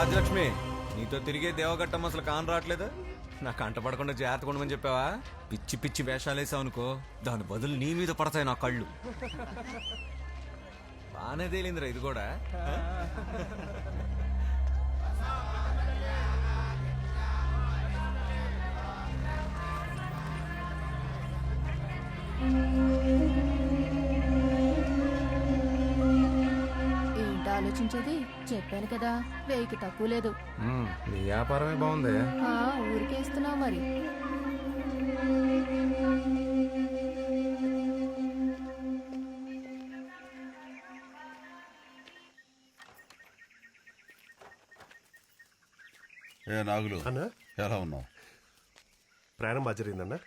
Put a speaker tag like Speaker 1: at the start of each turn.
Speaker 1: రాజలక్ష్మి, నీతో తిరిగే దేవగట్టం అసలు కాని రావట్లేదు. నా కంట పడకుండా జాగ్రత్త ఉండమని చెప్పావా? పిచ్చి పిచ్చి వేషాలు వేసావు అనుకో, దాని బదులు నీ మీద పడతాయి నా కళ్ళు. బానే తేలిందిరా ఇది కూడా.
Speaker 2: ఏంటి ఆలోచించేది? చెప్పాను కదా, 1000కి తక్కువ లేదు.
Speaker 3: నీ వ్యాపారమే బాగుంది.
Speaker 2: ఊరికేస్తున్నావు మరి.
Speaker 4: ఏ నాగులు
Speaker 5: అన్నా
Speaker 4: ఎలా ఉన్నావు?
Speaker 5: ప్రయాణం బాగా జరిగిందన్నా.